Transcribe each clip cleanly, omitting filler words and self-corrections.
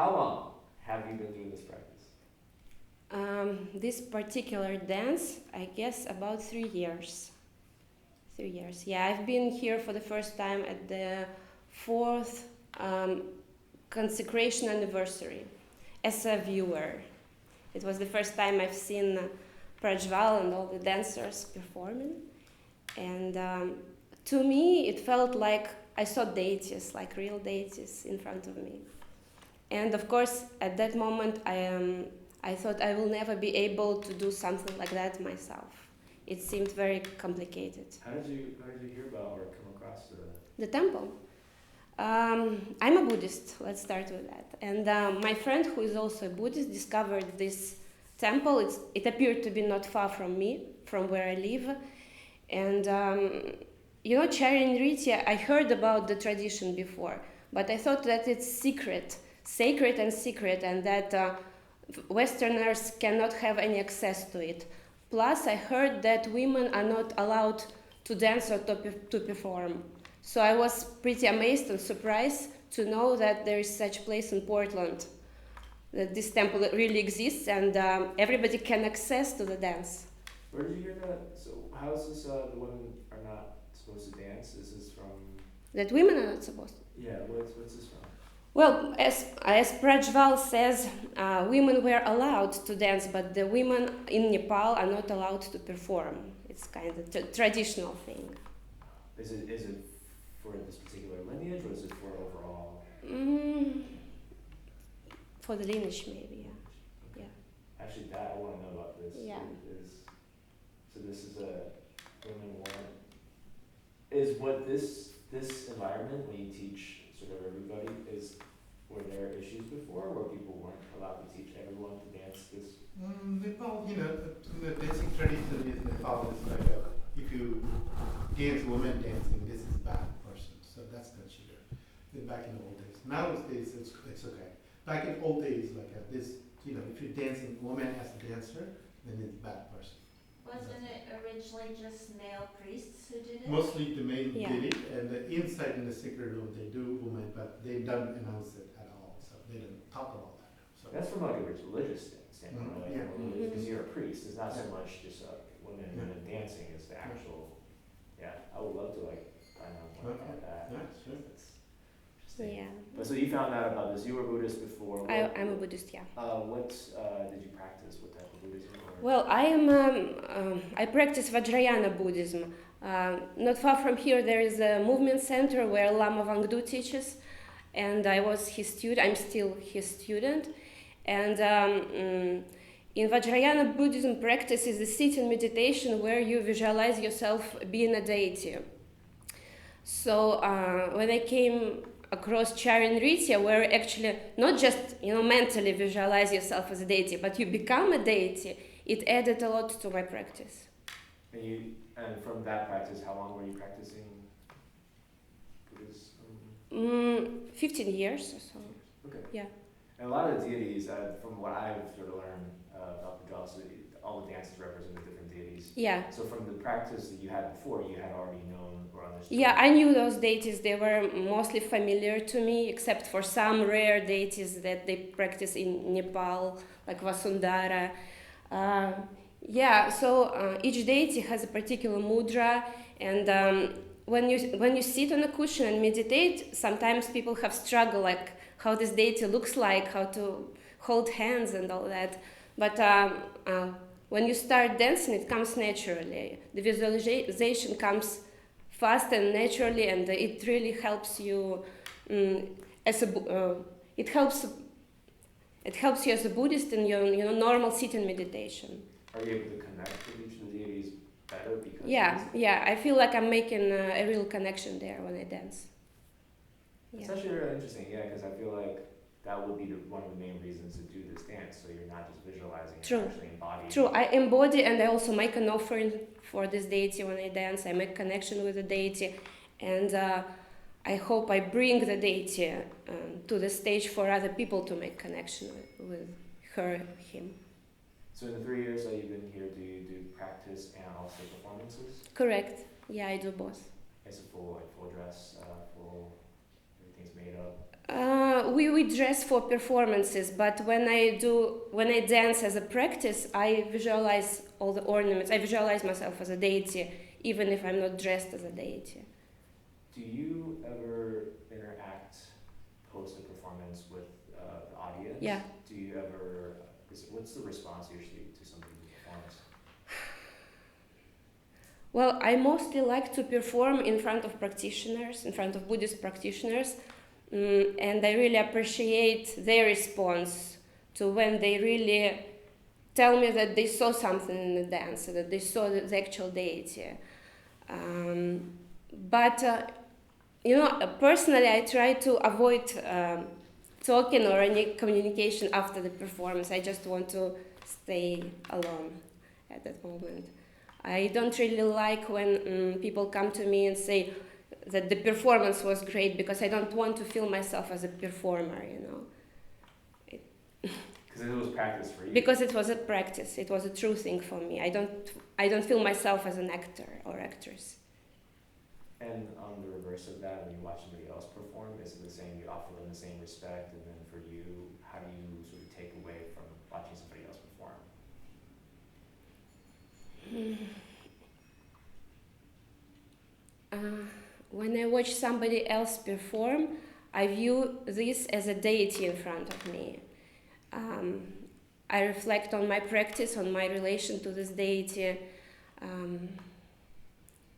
How long have you been doing this practice? This particular dance, I guess about 3 years. 3 years. Yeah, I've been here for the first time at the fourth consecration anniversary as a viewer. It was the first time I've seen Prajval and all the dancers performing. And to me, it felt like I saw deities, like real deities in front of me. And of course, at that moment, I thought I will never be able to do something like that myself. It seemed very complicated. How did you hear about or come across The temple. I'm a Buddhist, let's start with that. And my friend, who is also a Buddhist, discovered this temple. It appeared to be not far from me, from where I live. And Charya Nritya, I heard about the tradition before, but I thought that it's sacred and secret, and that Westerners cannot have any access to it. Plus, I heard that women are not allowed to dance or to perform. So I was pretty amazed and surprised to know that there is such a place in Portland, that this temple really exists, and everybody can access to the dance. Where did you hear that? So how is this the women are not supposed to dance? Is this from... That women are not supposed to? Yeah, what's this from? Well, as Prajval says, women were allowed to dance, but the women in Nepal are not allowed to perform. It's kind of a traditional thing. Is it for this particular lineage, or is it for overall? For the lineage, maybe, yeah. Okay. Yeah. Actually, that I want to know about this. Yeah. So this is a women warrant. Is what this environment, when you teach sort of everybody, were there issues before where people weren't allowed to teach everyone to dance this? Nepal, the dancing tradition is Nepal is like if you dance women dancing, this is bad person. So that's considered. Back in the old days. Nowadays it's okay. Back in old days, like this, if you're dancing woman as a dancer, then it's bad person. Wasn't it originally just male priests who did it? Mostly the men Yeah. did it, and inside in the secret room they do women, but they don't announce it at all, so they don't talk about that. So That's from like a religious standpoint, Yeah. because you're a priest. It's not so much just women Yeah. and dancing. It's the actual. Yeah, I would love to find out more about that. Yeah, sure. That's interesting. Yeah. But so you found out about this. You were Buddhist before. I'm a Buddhist, yeah. What did you practice? What type of Buddhism? Well, I practice Vajrayana Buddhism. Not far from here, there is a movement center where Lama Wangdu teaches, and I was his student. I'm still his student. And in Vajrayana Buddhism practice is the sitting meditation where you visualize yourself being a deity. So when I came across Charya Nritya, where actually not just mentally visualize yourself as a deity, but you become a deity, it added a lot to my practice. And from that practice, how long were you practicing Buddhism? 15 years or so. Okay. Yeah. And a lot of the deities, from what I've sort of learned about the Jaws, all the dances represent different deities. Yeah. So from the practice that you had before, you had already known or understood. Yeah, I knew those deities. They were mostly familiar to me, except for some rare deities that they practice in Nepal, like Vasundhara. So each deity has a particular mudra, and when you sit on a cushion and meditate, sometimes people have struggle, like how this deity looks like, how to hold hands and all that. But when you start dancing, it comes naturally. The visualization comes fast and naturally, and it really helps you it helps you as a Buddhist in your normal sitting meditation. Are you able to connect with each of the deities better because? Yeah. I feel like I'm making a real connection there when I dance. It's Yeah. actually really interesting, because I feel like that would be one of the main reasons to do this dance, so you're not just visualizing it, True. you're actually embodying. True, I embody, and I also make an offering for this deity when I dance. I make connection with the deity, and I hope I bring the deity to the stage for other people to make connection with her, him. So in the 3 years that you've been here, do you do practice and also performances? Correct. Yeah, I do both. It's a full dress, everything's made up. We dress for performances, but when I dance as a practice, I visualize all the ornaments. I visualize myself as a deity, even if I'm not dressed as a deity. Do you ever interact post a performance with the audience? Yeah. Do you ever? What's the response usually to somebody who performs? Well, I mostly like to perform in front of practitioners, in front of Buddhist practitioners, and I really appreciate their response to when they really tell me that they saw something in the dance, that they saw the actual deity. But personally, I try to avoid talking or any communication after the performance. I just want to stay alone at that moment. I don't really like when people come to me and say that the performance was great, because I don't want to feel myself as a performer, Because it was practice for you. Because it was a practice. It was a true thing for me. I don't feel myself as an actor or actress. And on the reverse of that, when you watch somebody else perform, is it the same? You offer them the same respect, and then for you, how do you sort of take away from watching somebody else perform? When I watch somebody else perform, I view this as a deity in front of me. I reflect on my practice, on my relation to this deity.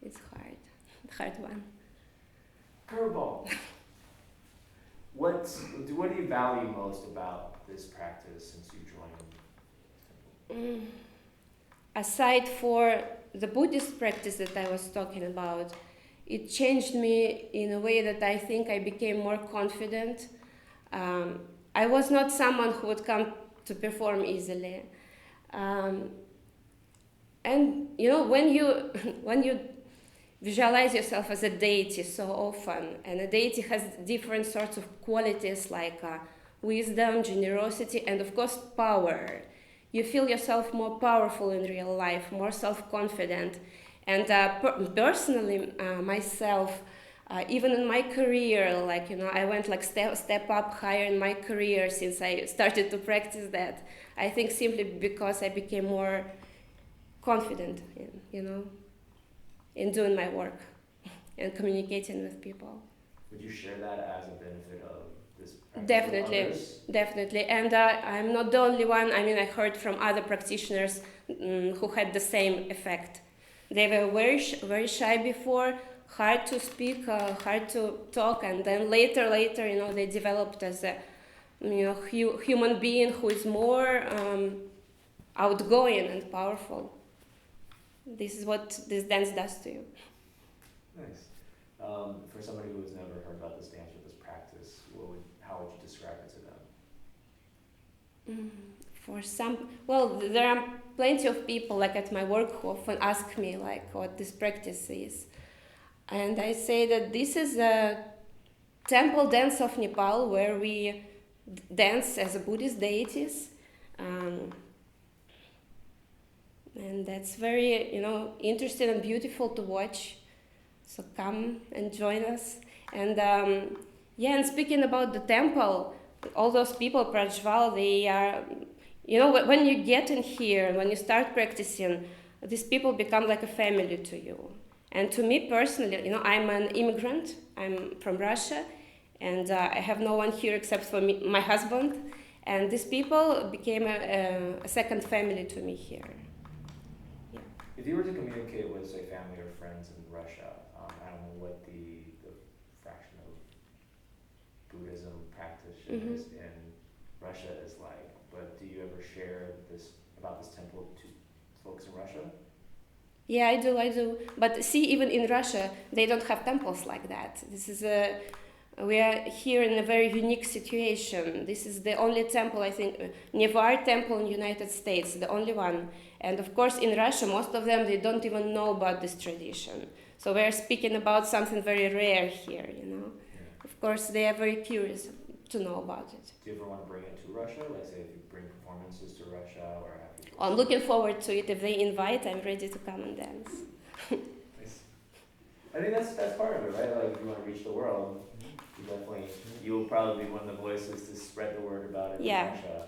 It's hard one. Curveball. What do you value most about this practice since you joined? Aside for the Buddhist practice that I was talking about, it changed me in a way that I think I became more confident. I was not someone who would come to perform easily. And when you visualize yourself as a deity so often, and a deity has different sorts of qualities like wisdom, generosity, and of course power. You feel yourself more powerful in real life, more self-confident. And personally, myself, even in my career, I went step up higher in my career since I started to practice that. I think simply because I became more confident in doing my work and communicating with people. Would you share that as a benefit of this practice? Definitely. And I'm not the only one. I mean, I heard from other practitioners who had the same effect. They were very shy before, hard to speak, hard to talk, and then later, they developed as a human being who is more outgoing and powerful. This is what this dance does to you. Nice. For somebody who has never heard about this dance or this practice, how would you describe it to them? There are plenty of people, like at my work, who often ask me what this practice is. And I say that this is a temple dance of Nepal, where we dance as a Buddhist deities. And that's very, interesting and beautiful to watch. So come and join us. And and speaking about the temple, all those people, Prajval, they are, when you get in here, when you start practicing, these people become like a family to you. And to me personally, I'm an immigrant. I'm from Russia, and I have no one here except for me, my husband. And these people became a second family to me here. If you were to communicate with, say, family or friends in Russia, I don't know what the fraction of Buddhism practice is in Russia is like, but do you ever share about this temple to folks in Russia? Yeah, I do. But see, even in Russia, they don't have temples like that. We are here in a very unique situation. This is the only temple, I think, Nevar temple in the United States, the only one. And of course, in Russia, most of them, they don't even know about this tradition. So we're speaking about something very rare here, Yeah. Of course, they are very curious to know about it. Do you ever want to bring it to Russia? Like, say, if you bring performances to Russia, or have you... I'm looking forward to it. If they invite, I'm ready to come and dance. Nice. I think that's part of it, right? Like, if you want to reach the world, you definitely, you will probably be one of the voices to spread the word about it in Yeah. Russia.